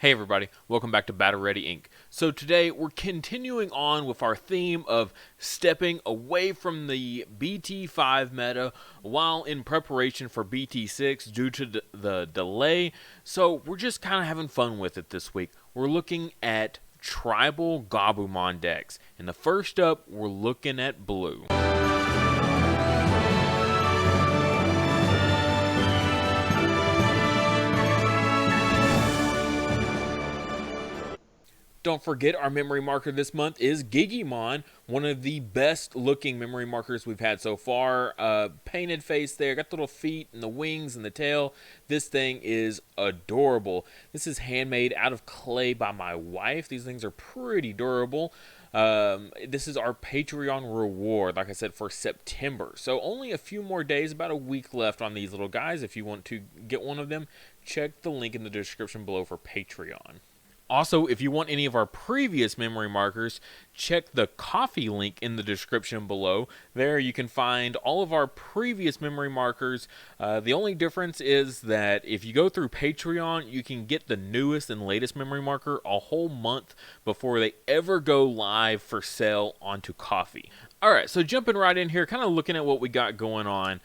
Hey everybody, welcome back to Battle Ready Inc. So today we're continuing on with our theme of stepping away from the BT5 meta while in preparation for BT6 due to the delay. So we're just kind of having fun with it this week. We're looking at tribal Garurumon decks. And the first up, we're looking at blue. Don't forget, our memory marker this month is Digimon, one of the best looking memory markers we've had so far. Painted face there, got the little feet and the wings and the tail. This thing is adorable. This is handmade out of clay by my wife. These things are pretty durable. This is our Patreon reward, like I said, for September. So only a few more days, about a week left on these little guys. If you want to get one of them, check the link in the description below for Patreon. Also, if you want any of our previous memory markers, check the coffee link in the description below. There you can find all of our previous memory markers. The only difference is that if you go through Patreon, you can get the newest and latest memory marker a whole month before they ever go live for sale onto coffee. Alright, so jumping right in here, kind of looking at what we got going on.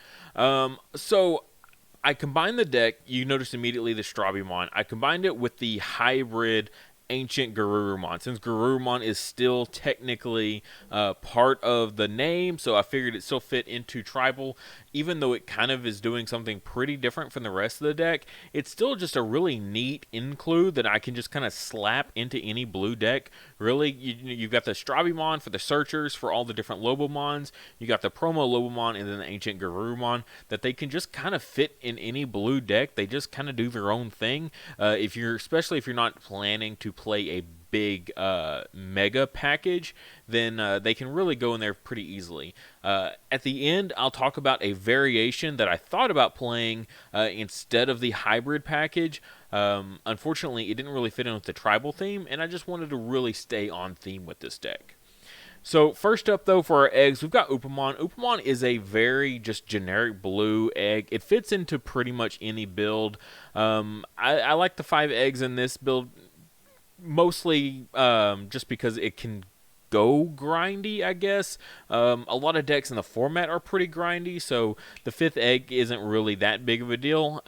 I combined the deck. You notice immediately the Cielamon. I combined it with the hybrid ancient Garurumon. Since Garurumon is still technically part of the name, so I figured it still fit into tribal. Even though it kind of is doing something pretty different from the rest of the deck, it's still just a really neat include that I can just kind of slap into any blue deck. Really, you've got the Cielamon for the searchers for all the different Lobomons. You got the promo Lobomon and then the ancient Garurumon that they can just kind of fit in any blue deck. They just kind of do their own thing. Especially if you're not planning to play a big mega package, then they can really go in there pretty easily. At the end, I'll talk about a variation that I thought about playing instead of the hybrid package. Unfortunately, it didn't really fit in with the tribal theme, and I just wanted to really stay on theme with this deck. So first up, though, for our eggs, we've got Upamon. Upamon is a very just generic blue egg. It fits into pretty much any build. I like the 5 eggs in this build mostly just because it can go grindy, I guess. A lot of decks in the format are pretty grindy, so the 5th egg isn't really that big of a deal.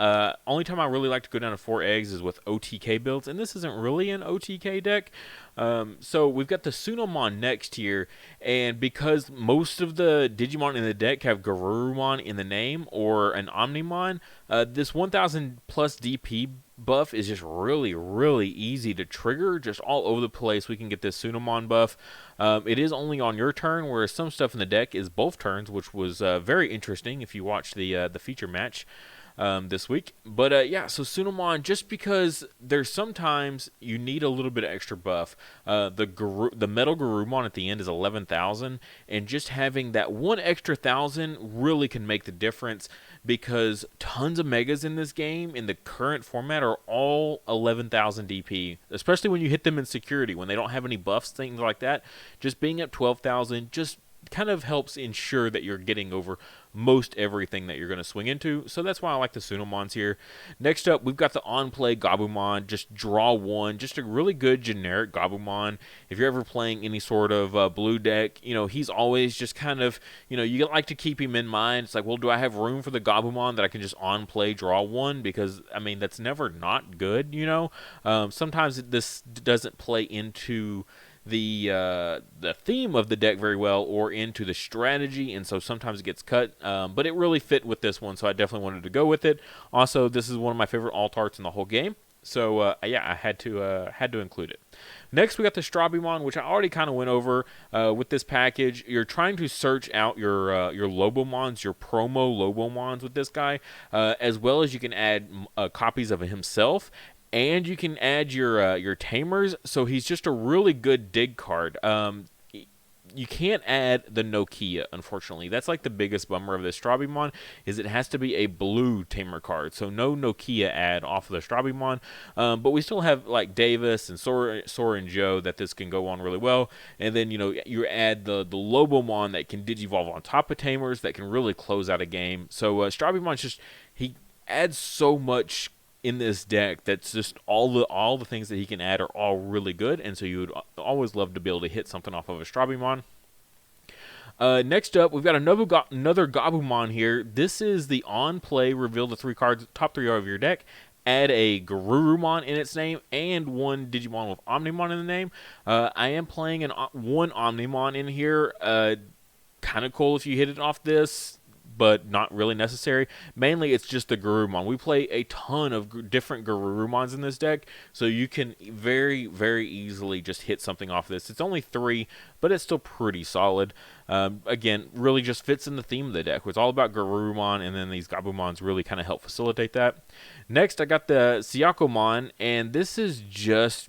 Only time I really like to go down to 4 eggs is with OTK builds, and this isn't really an OTK deck. So we've got the Cielamon next here, and because most of the Digimon in the deck have Garurumon in the name or an Omnimon, this 1000 plus DP buff is just really, really easy to trigger. Just all over the place, we can get this Cielamon buff. It is only on your turn, whereas some stuff in the deck is both turns, which was very interesting if you watched the feature match this week. But yeah, so Cielamon, just because there's sometimes you need a little bit of extra buff. The metal Garurumon at the end is 11,000, and just having that one extra 1,000 really can make the difference, because tons of megas in this game in the current format are all 11,000 DP, especially when you hit them in security, when they don't have any buffs, things like that. Just being at 12,000 just kind of helps ensure that you're getting over most everything that you're going to swing into. So that's why I like the Cielamons here. Next up, we've got the on-play Garurumon. Just draw 1. Just a really good generic Garurumon. If you're ever playing any sort of blue deck, he's always just kind of, you like to keep him in mind. It's like, well, do I have room for the Garurumon that I can just on-play draw 1? Because, I mean, that's never not good, Sometimes this doesn't play into the theme of the deck very well, or into the strategy, and so sometimes it gets cut, but it really fit with this one, so I definitely wanted to go with it. Also, this is one of my favorite alt arts in the whole game, so yeah, I had to include it. Next, we got the Cielamon, which I already kind of went over with this package. You're trying to search out your Lobomons, your promo Lobomons with this guy, as well as you can add copies of himself. And you can add your tamers, so he's just a really good dig card. You can't add the Nokia, unfortunately. That's like the biggest bummer of this Cielamon, is it has to be a blue tamer card. So no Nokia add off of the Cielamon. But we still have like Davis and Sora and Joe that this can go on really well. And then, you add the Lobomon that can Digivolve on top of tamers that can really close out a game. So Cielamon he adds so much in this deck that's just all the things that he can add are all really good, and so you would always love to be able to hit something off of a Strabimon. Next up, we've got another Gabumon here. This is the on-play, reveal the top three of your deck, add a Garurumon in its name, and one Digimon with Omnimon in the name. I am playing one Omnimon in here. Kind of cool if you hit it off this, but not really necessary. Mainly, it's just the Garurumon. We play a ton of different Garurumons in this deck, so you can very, very easily just hit something off this. It's only 3, but it's still pretty solid. Again, really just fits in the theme of the deck. It's all about Garurumon, and then these Gabumons really kind of help facilitate that. Next, I got the Cielamon, and this is just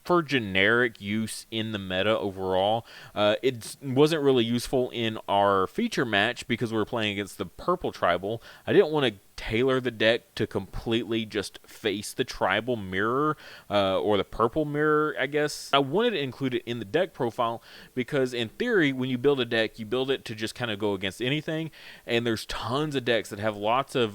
for generic use in the meta overall. It wasn't really useful in our feature match because we were playing against the purple tribal. I didn't want to tailor the deck to completely just face the tribal mirror or the purple mirror, I guess. I wanted to include it in the deck profile because in theory, when you build a deck, you build it to just kind of go against anything, and there's tons of decks that have lots of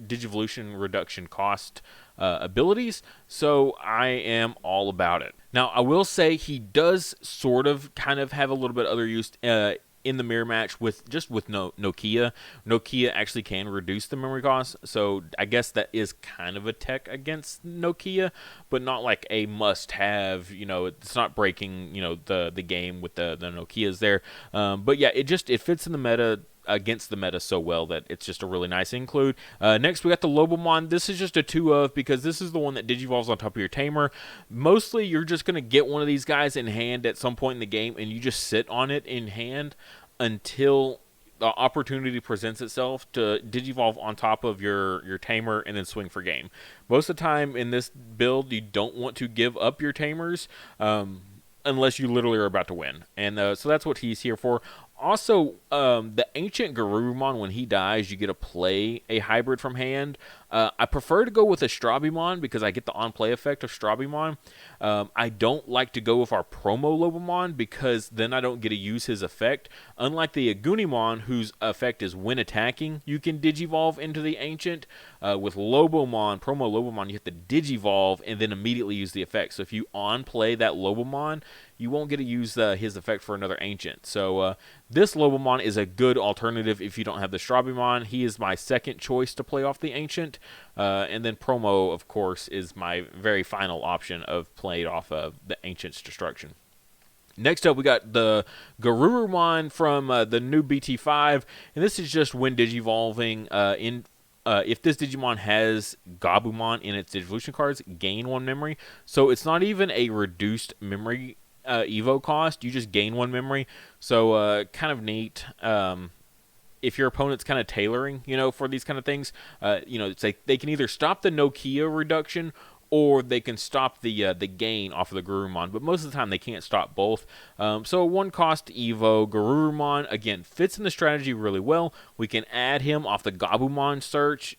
Digivolution reduction cost abilities, so I am all about it. Now, I will say he does sort of kind of have a little bit of other use in the mirror match with Nokia. Nokia actually can reduce the memory cost, so I guess that is kind of a tech against Nokia, but not like a must-have. You know, it's not breaking, you know, the game with the Nokias there. But yeah, it fits in the meta against the meta so well that it's just a really nice include. Next, we got the Lobomon. This is just a 2 of because this is the one that digivolves on top of your tamer. Mostly, you're just going to get one of these guys in hand at some point in the game, and you just sit on it in hand until the opportunity presents itself to digivolve on top of your tamer and then swing for game. Most of the time in this build, you don't want to give up your tamers unless you literally are about to win. And so that's what he's here for. Also, the Ancient Garurumon, when he dies, you get to play a hybrid from hand. I prefer to go with a Strabimon because I get the on-play effect of Strabimon. I don't like to go with our promo Lobomon because then I don't get to use his effect. Unlike the Agunimon, whose effect is when attacking, you can digivolve into the Ancient. With Lobomon, promo Lobomon, you have to digivolve and then immediately use the effect. So if you on-play that Lobomon, you won't get to use his effect for another Ancient. So this Lobomon is a good alternative if you don't have the Strabimon. He is my second choice to play off the Ancient. And then Promo, of course, is my very final option of playing off of the Ancient's Destruction. Next up, we got the Garurumon from the new BT5. And this is just when digivolving if this Digimon has Gabumon in its Digivolution cards, gain 1 memory. So it's not even a reduced memory Evo cost. You just gain 1 memory. So kind of neat. If your opponent's kind of tailoring, you know, for these kind of things, you know, it's like they can either stop the Nokia reduction or they can stop the gain off of the Garurumon, but most of the time they can't stop both. So 1 cost Evo Garurumon, again, fits in the strategy really well. We can add him off the Gabumon search,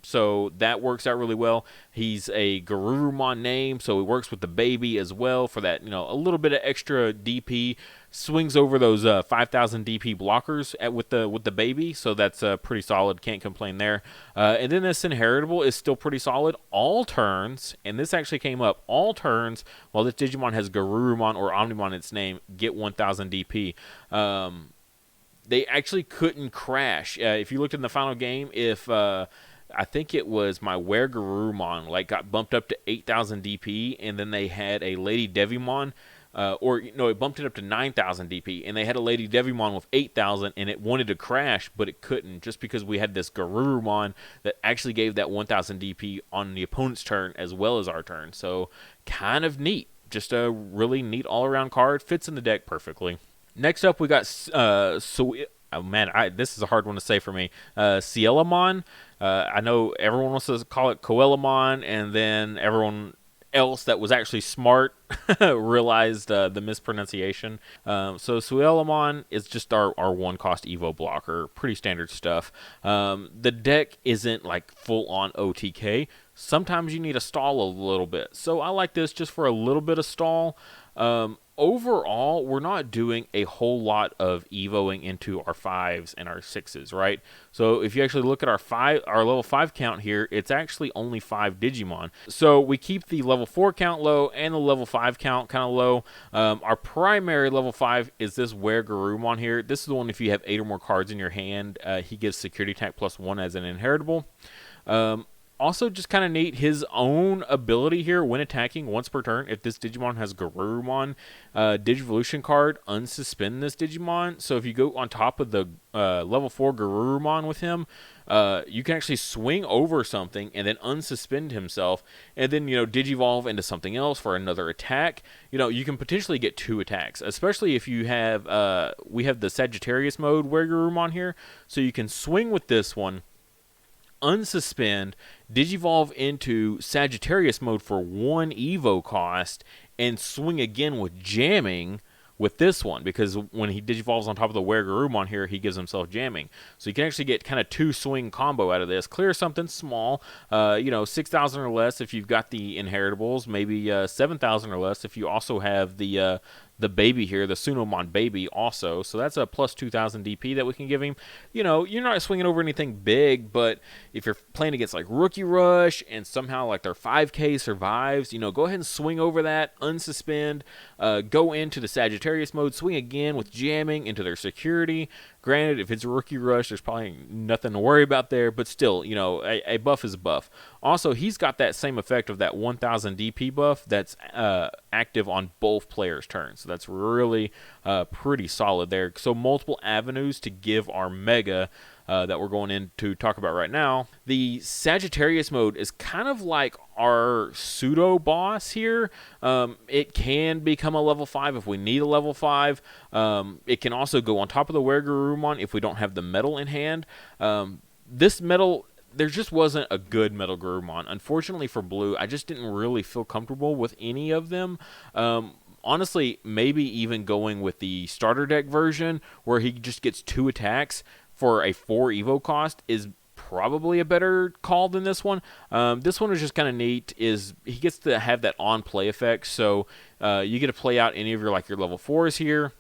so that works out really well. He's a Garurumon name, so it works with the baby as well for that, you know, a little bit of extra DP. Swings over those 5,000 DP blockers with the baby, so that's pretty solid. Can't complain there. And then this Inheritable is still pretty solid. All turns, and this actually came up, all turns, while this Digimon has Garurumon or Omnimon in its name, get 1,000 DP. They actually couldn't crash. If you looked in the final game, if I think it was my Were Garurumon got bumped up to 8,000 DP, and then they had a Lady Devimon. It bumped it up to 9,000 DP, and they had a Lady Devimon with 8,000, and it wanted to crash, but it couldn't, just because we had this Garurumon that actually gave that 1,000 DP on the opponent's turn as well as our turn. So, kind of neat. Just a really neat all-around card. Fits in the deck perfectly. Next up, we got oh man, this is a hard one to say for me. Cielamon. I know everyone wants to call it Coelamon, and then everyone else that was actually smart realized the mispronunciation. So Cielamon is just our 1 cost Evo blocker. Pretty standard stuff. The deck isn't like full on OTK. Sometimes you need to stall a little bit. So I like this just for a little bit of stall. overall, we're not doing a whole lot of evoing into our 5s and our 6s, right? So if you actually look at our level 5 count here, it's actually only 5 Digimon. So we keep the level 4 count low and the level 5 count kind of low. Our primary level 5 is this Garurumon here. This is the one if you have 8 or more cards in your hand, he gives security attack +1 as an inheritable. Also, just kind of neat, his own ability here when attacking once per turn. If this Digimon has Garurumon Digivolution card, unsuspend this Digimon. So if you go on top of the level 4 Garurumon with him, you can actually swing over something and then unsuspend himself, and then, Digivolve into something else for another attack. You can potentially get 2 attacks, especially if you have, we have the Sagittarius mode Garurumon here, so you can swing with this one, unsuspend, Digivolve into Sagittarius mode for 1 Evo cost, and swing again with jamming with this one, because when he Digivolves on top of the Garurumon here, he gives himself jamming. So you can actually get kind of 2 swing combo out of this. Clear something small, 6,000 or less if you've got the inheritables, maybe 7,000 or less if you also have the baby here, the Cielamon baby also. So that's a plus 2,000 DP that we can give him. You're not swinging over anything big, but if you're playing against like Rookie Rush and somehow like their 5K survives, go ahead and swing over that, unsuspend, go into the Sagittarius mode, swing again with jamming into their security. Granted, if it's a Rookie Rush, there's probably nothing to worry about there, but still, a buff is a buff. Also, he's got that same effect of that 1,000 DP buff that's active on both players' turns. So that's really pretty solid there. So multiple avenues to give our Mega that we're going in to talk about right now. The Sagittarius mode is kind of like our pseudo boss here. It can become a level 5 if we need a level 5. It can also go on top of the Garurumon if we don't have the metal in hand. This metal, there just wasn't a good Metal Garurumon. Unfortunately for Blue, I just didn't really feel comfortable with any of them. Honestly, maybe even going with the starter deck version where he just gets 2 attacks for a 4 Evo cost is probably a better call than this one. This one is just kind of neat, is he gets to have that on-play effect, so you get to play out any of your level 4s here,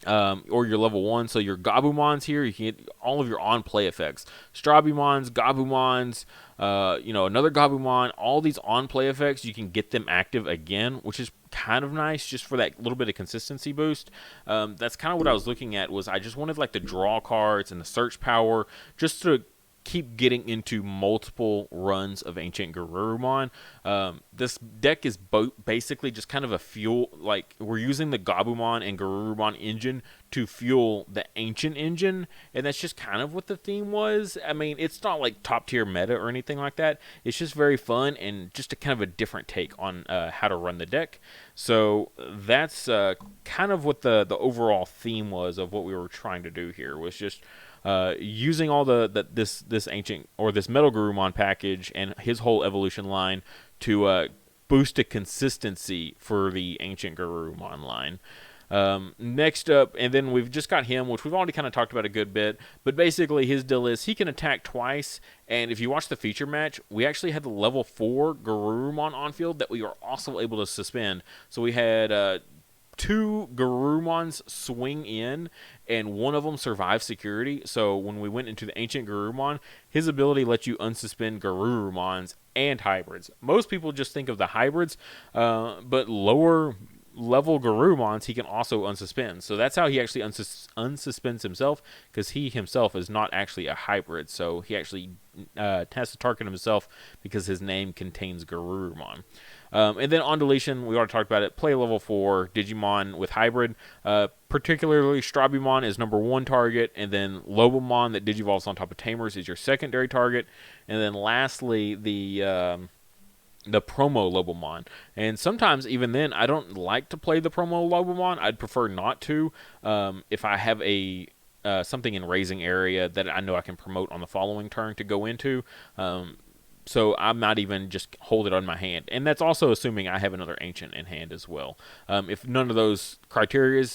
or your level 1, so your Gabumons here, you can get all of your on-play effects. Strabimons, Gabumons, another Gabumon, all these on-play effects, you can get them active again, which is kind of nice just for that little bit of consistency boost. That's kind of what I was looking at, was I just wanted the draw cards and the search power just to keep getting into multiple runs of Ancient Garurumon. This deck is basically just kind of a fuel, we're using the Gabumon and Garurumon engine to fuel the Ancient engine, and that's just kind of what the theme was. I mean, it's not top tier meta or anything like that. It's just very fun and just a kind of a different take on how to run the deck. So that's kind of what the overall theme was of what we were trying to do here, was just using all this ancient, or this Metal Garurumon package and his whole evolution line to boost a consistency for the Ancient Garurumon line. Next up, and then we've just got him, which we've already kind of talked about a good bit, but basically his deal is he can attack twice, and if you watch the feature match, we actually had the level 4 Garurumon on field that we were also able to suspend. So we had 2 Garurumons swing in, and one of them survived security. So when we went into the Ancient Garurumon, his ability lets you unsuspend Garurumons and hybrids. Most people just think of the hybrids, but lower level Garurumons he can also unsuspend. So that's how he actually unsuspends himself, because he himself is not actually a hybrid. So he actually has to target himself because his name contains Garurumon. And then on deletion, we already talked about it, play level 4 Digimon with hybrid. Particularly Strabimon is number 1 target, and then Lobomon that digivolves on top of Tamers is your secondary target. And then lastly, the promo Lobomon. And sometimes even then, I don't like to play the promo Lobomon. I'd prefer not to if I have a something in raising area that I know I can promote on the following turn to go into. So I'm not even just hold it on my hand. And that's also assuming I have another Ancient in hand as well. If none of those criteria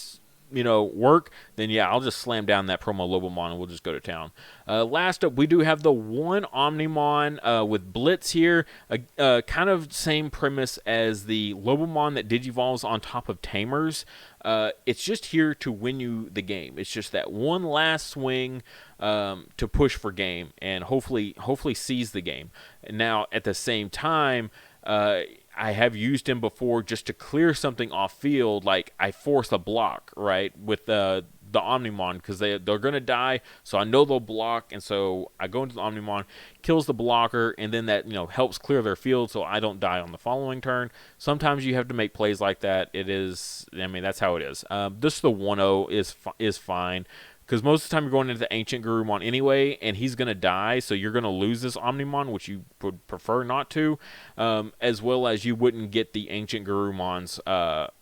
work, then yeah, I'll just slam down that promo Lobomon and we'll just go to town. Last up, we do have the one Omnimon with Blitz here. Kind of same premise as the Lobomon that Digivolves on top of Tamers. It's just here to win you the game. It's just that one last swing to push for game and hopefully seize the game. Now, at the same time, I have used him before just to clear something off field, like I force a block, right, with the Omnimon, because they're going to die, so I know they'll block, and so I go into the Omnimon, kills the blocker, and then that helps clear their field so I don't die on the following turn. Sometimes you have to make plays like that. That's how it is. This the 1-0 is fine, because most of the time you're going into the Ancient Garurumon anyway, and he's going to die, so you're going to lose this Omnimon, which you would prefer not to, as well as you wouldn't get the Ancient Garurumon's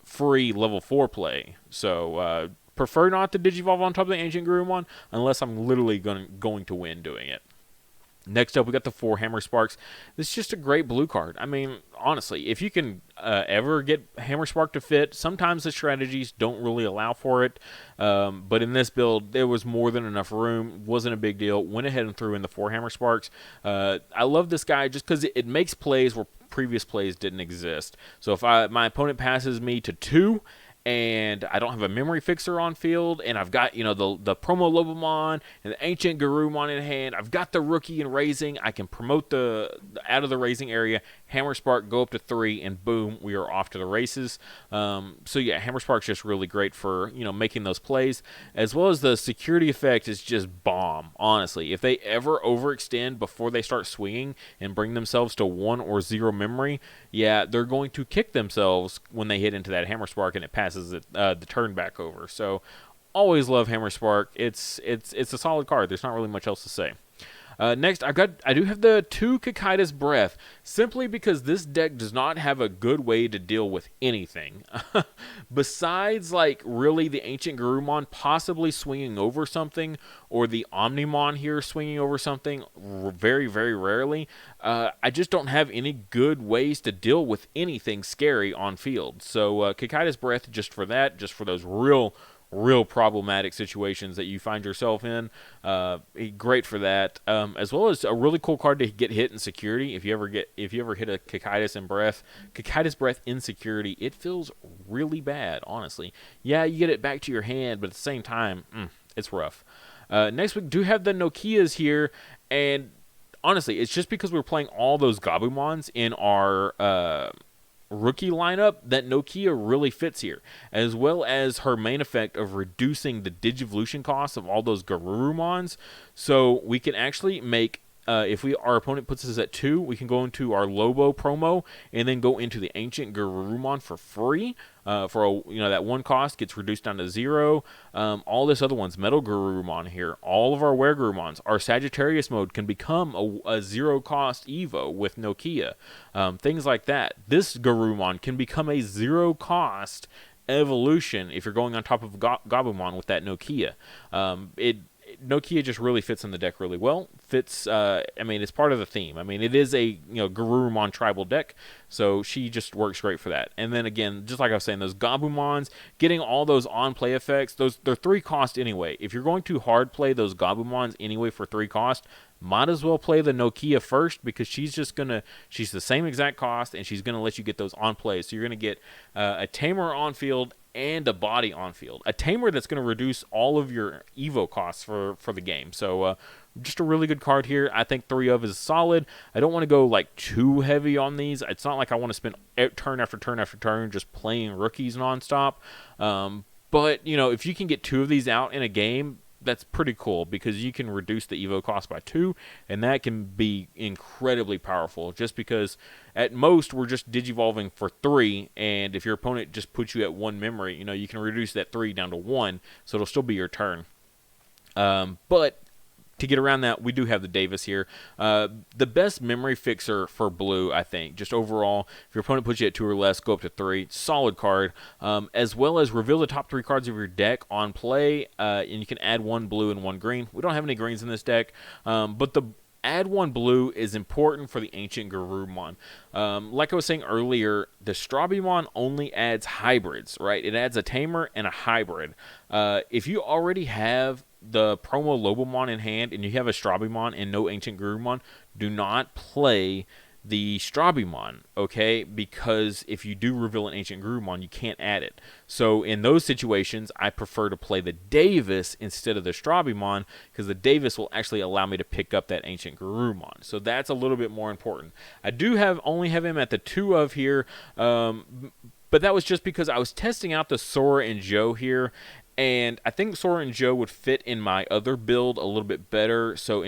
free level 4 play. So prefer not to Digivolve on top of the Ancient Garurumon, unless I'm literally going to win doing it. Next up, we got the 4 Hammer Sparks. This is just a great blue card. I mean, honestly, if you can ever get Hammer Spark to fit, sometimes the strategies don't really allow for it. But in this build, there was more than enough room. Wasn't a big deal. Went ahead and threw in the 4 Hammer Sparks. I love this guy just because it makes plays where previous plays didn't exist. So if my opponent passes me to 2, and I don't have a memory fixer on field, and I've got, the promo Lobomon and the Ancient Garurumon in hand, I've got the rookie in raising, I can promote out of the raising area, Hammer Spark, go up to 3, and boom, we are off to the races. So yeah, Hammer Spark's just really great for, making those plays, as well as the security effect is just bomb, honestly. If they ever overextend before they start swinging and bring themselves to 1 or 0 memory, yeah, they're going to kick themselves when they hit into that Hammer Spark and it passes the turn back over. So always love Hammer Spark. It's a solid card. There's not really much else to say. Next, I do have the 2 Cicadas Breath, simply because this deck does not have a good way to deal with anything. Besides, really the Ancient Garurumon possibly swinging over something, or the Omnimon here swinging over something, very, very rarely, I just don't have any good ways to deal with anything scary on field. So, Cicadas Breath, just for those real problematic situations that you find yourself in. Great for that. As well as a really cool card to get hit in security. If you ever hit a Cicadas Breath in security, it feels really bad, honestly. Yeah, you get it back to your hand, but at the same time, it's rough. Next we do have the Nokias here, and honestly, it's just because we're playing all those Gabumons in our rookie lineup that Nokia really fits here, as well as her main effect of reducing the Digivolution cost of all those Garurumons. So we can actually make, if our opponent puts us at 2, we can go into our Lobo promo and then go into the Ancient Garurumon for free. That 1 cost gets reduced down to 0. All this other ones, Metal Garurumon here, all of our Weregarurumons, our Sagittarius mode can become a 0 cost Evo with Nokia. Things like that. This Garurumon can become a 0 cost evolution if you're going on top of Gabumon with that Nokia. Nokia just really fits in the deck really well. It's part of the theme. It is a Garurumon tribal deck, so she just works great for that. And then again, just like I was saying, those Gabumons, getting all those on-play effects, they're 3 cost anyway. If you're going to hard play those Gabumons anyway for 3 cost, might as well play the Nokia first, because she's the same exact cost, and she's gonna let you get those on plays. So you're gonna get a Tamer on field and a body on field. A Tamer that's going to reduce all of your Evo costs for the game. So just a really good card here. I think 3 of is solid. I don't want to go too heavy on these. It's not like I want to spend turn after turn after turn just playing rookies nonstop. But if you can get 2 of these out in a game, that's pretty cool, because you can reduce the Evo cost by 2, and that can be incredibly powerful, just because at most we're just Digivolving for 3, and if your opponent just puts you at 1 memory, you can reduce that 3 down to 1, so it'll still be your turn. But to get around that, we do have the Davis here. The best memory fixer for blue, I think, just overall, if your opponent puts you at 2 or less, go up to 3. Solid card. As well as reveal the top 3 cards of your deck on play, and you can add 1 blue and 1 green. We don't have any greens in this deck, but add 1 blue is important for the Ancient Garurumon. Like I was saying earlier, the Strabimon only adds hybrids, right? It adds a Tamer and a hybrid. If you already have the promo Lobomon in hand and you have a Strabimon and no Ancient Garurumon, do not play the Strabimon, okay? Because if you do reveal an Ancient Garurumon, you can't add it. So in those situations, I prefer to play the Davis instead of the Strabimon, because the Davis will actually allow me to pick up that Ancient Garurumon. So that's a little bit more important. I do only have him at the 2 of here, but that was just because I was testing out the Sora and Joe here, and I think Sora and Joe would fit in my other build a little bit better. So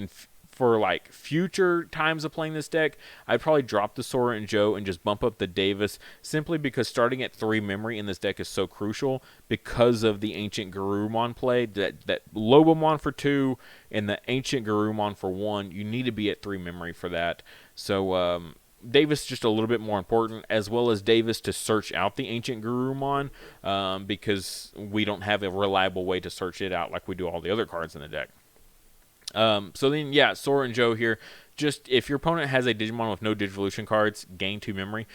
for like future times of playing this deck, I'd probably drop the Sora and Joe and just bump up the Davis, simply because starting at 3 memory in this deck is so crucial because of the Ancient Garurumon play. That Lobomon for 2 and the Ancient Garurumon for 1, you need to be at 3 memory for that. So Davis just a little bit more important, as well as Davis to search out the Ancient Garurumon, because we don't have a reliable way to search it out like we do all the other cards in the deck. So then, yeah, Sora and Joe here. Just if your opponent has a Digimon with no Digivolution cards, gain 2 memory.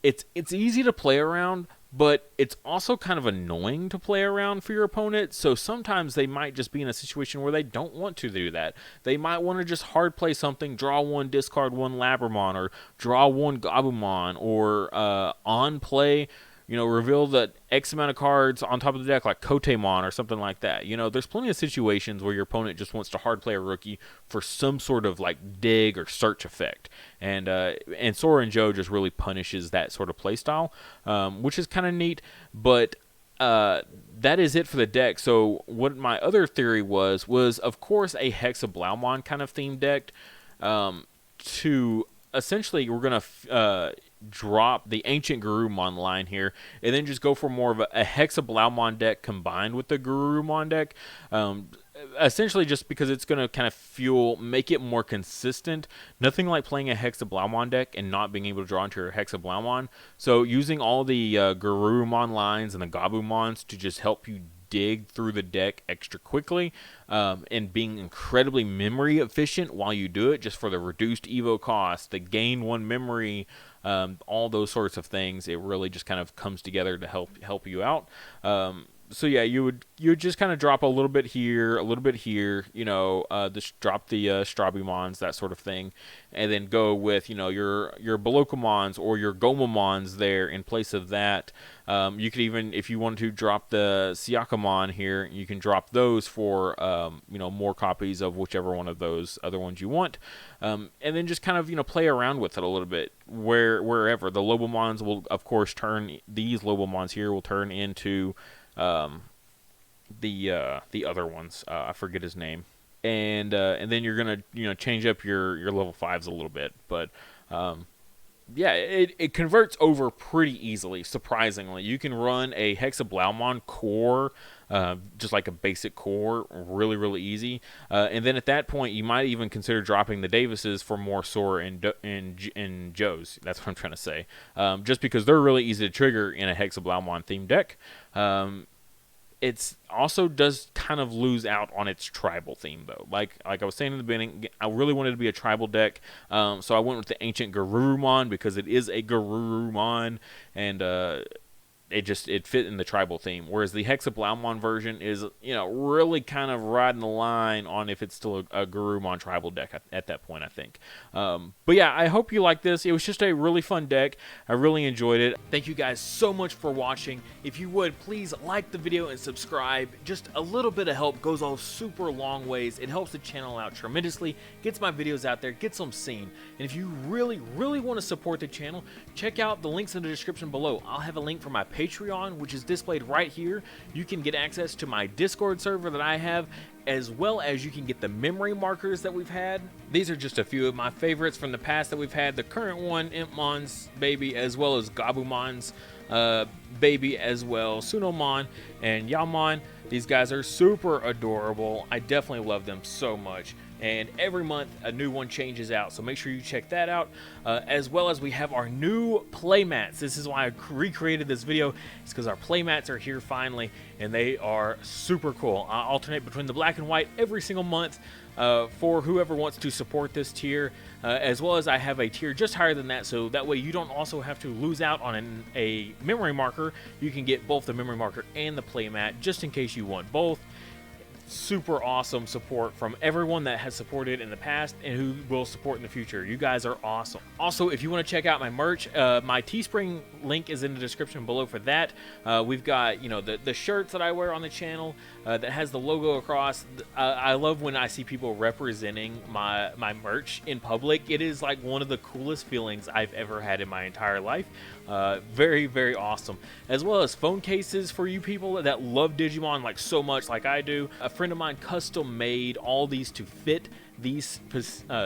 It's easy to play around, but it's also kind of annoying to play around for your opponent. So sometimes they might just be in a situation where they don't want to do that. They might want to just hard play something, draw 1, discard 1 Labramon, or draw 1 Gabumon, or on play, reveal the X amount of cards on top of the deck, like Kotemon or something like that. There's plenty of situations where your opponent just wants to hard play a rookie for some sort of like dig or search effect. And Sora and Joe just really punishes that sort of play style, which is kind of neat. But that is it for the deck. So what my other theory was of course a Hexablaumon kind of themed deck, to essentially we're going to drop the Ancient Garurumon line here, and then just go for more of a Hexablaumon deck combined with the Garurumon deck. Essentially just because it's going to kind of make it more consistent. Nothing like playing a Hexablaumon deck and not being able to draw into your Hexablaumon. So using all the Garurumon lines and the Gabumons to just help you dig through the deck extra quickly, and being incredibly memory efficient while you do it, just for the reduced Evo cost, the gain 1 memory, all those sorts of things. It really just kind of comes together to help you out. So yeah, you would just kind of drop a little bit here, just drop the Strabimons, that sort of thing, and then go with your Bolokomons or your Gomamons there in place of that. You could even, if you wanted to, drop the Cielamon here. You can drop those for more copies of whichever one of those other ones you want, and then just kind of play around with it a little bit wherever. The Lobomons will of course these Lobomons here will turn into the other ones. I forget his name, and then you're gonna change up your level 5s a little bit, but yeah, it converts over pretty easily. Surprisingly, you can run a Hexablaumon core, just like a basic core, really easy, and then at that point you might even consider dropping the Davises for more Sora and Joes. That's what I'm trying to say, just because they're really easy to trigger in a Hexablaumon themed deck. It's also does kind of lose out on its tribal theme, though. Like I was saying in the beginning, I really wanted to be a tribal deck, so I went with the Ancient Garurumon because it is a Garurumon, and it fit in the tribal theme. Whereas the Hexablaumon version is, really kind of riding the line on if it's still a Garurumon tribal deck at that point, I think. But yeah, I hope you like this. It was just a really fun deck. I really enjoyed it. Thank you guys so much for watching. If you would, please like the video and subscribe. Just a little bit of help goes a super long ways. It helps the channel out tremendously, gets my videos out there, gets them seen. And if you really want to support the channel, check out the links in the description below. I'll have a link for my Patreon, which is displayed right here. You can get access to my Discord server that I have, as well as you can get the memory markers that we've had. These are just a few of my favorites from the past that we've had. The current one, Impmon's baby, as well as Gabumon's baby as well, Sunomon and Yamon. These guys are super adorable. I definitely love them so much. And every month a new one changes out, so make sure you check that out, as well as we have our new playmats. This is why I recreated this video. It's because our playmats are here finally, and they are super cool. I alternate between the black and white every single month. for whoever wants to support this tier, as well as I have a tier just higher than that, so that way you don't also have to lose out on a memory marker. You can get both the memory marker and the playmat just in case you want both. Super awesome support from everyone that has supported in the past and who will support in the future. You guys are awesome. Also, if you want to check out my merch, my Teespring link is in the description below for that. We've got, you know, the shirts that I wear on the channel that has the logo across. I love when I see people representing my merch in public. It is like one of the coolest feelings I've ever had in my entire life. Very, very awesome. As well as phone cases for you people that love Digimon like so much like I do. A friend of mine custom made all these to fit these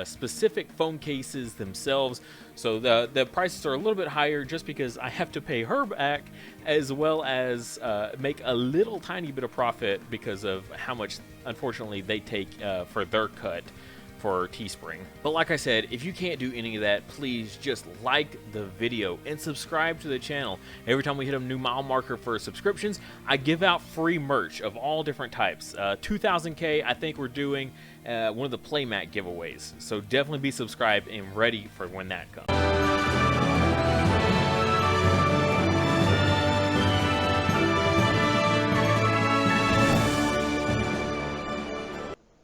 specific phone cases themselves, so the prices are a little bit higher just because I have to pay her back, as well as make a little tiny bit of profit because of how much unfortunately they take for their cut for Teespring. But like I said, if you can't do any of that, please just like the video and subscribe to the channel. Every time we hit a new mile marker for subscriptions, I give out free merch of all different types. 2000K, I think we're doing one of the playmat giveaways, so definitely be subscribed and ready for when that comes.